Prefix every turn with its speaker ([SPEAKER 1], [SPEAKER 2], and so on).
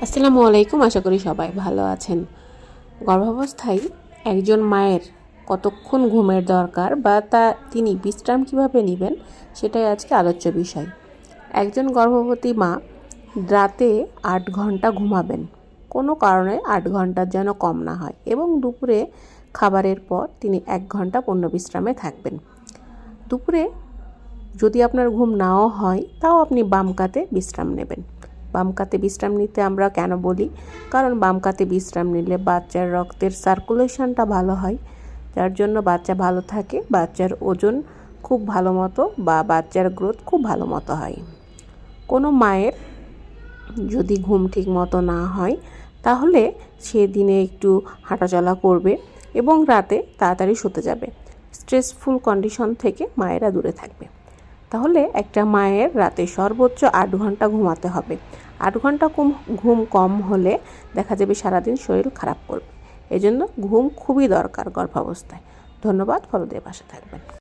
[SPEAKER 1] আসসালামু আলাইকুম। আশা করি সবাই ভালো আছেন। গর্ভাবস্থায় একজন মায়ের কতক্ষণ ঘুমের দরকার বা তিনি বিশ্রাম কিভাবে নেবেন সেটাই আজকে আলোচ্য বিষয়। একজন গর্ভবতী মা রাতে 8 ঘন্টা ঘুমাবেন, কোনো কারণে 8 ঘন্টার যেন কম না হয়, এবং দুপুরে খাবারের পর তিনি 1 ঘন্টা পূর্ণ বিশ্রামে থাকবেন। দুপুরে যদি আপনার ঘুম নাও হয় তাও আপনি বাম কাতে বিশ্রাম নেবেন। বাম কাতে বিশ্রাম নিতে আমরা কেন বলি? কারণ বাম কাতে বিশ্রাম নিলে বাচ্চার রক্তের সার্কুলেশনটা ভালো হয়, যার জন্য বাচ্চা ভালো থাকে, বাচ্চার ওজন খুব ভালো মতো বা বাচ্চার গ্রোথ খুব ভালো মতো হয়। কোনো মায়ের যদি ঘুম ঠিক মতো না হয় তাহলে সে দিনে একটু হাঁটাচলা করবে এবং রাতে তাড়াতাড়ি শুতে যাবে। স্ট্রেসফুল কন্ডিশন থেকে মায়েরা দূরে থাকবে। তাহলে একটা মায়ের রাতে সর্বোচ্চ 8 ঘন্টা ঘুমাতে হবে। 8 ঘন্টা ঘুম কম হলে দেখা যাবে সারাদিন শরীর খারাপ করবে। এজন্য ঘুম খুবই দরকার গর্ভাবস্থায়। ধন্যবাদ। ফলো দিয়ে পাশে থাকবেন।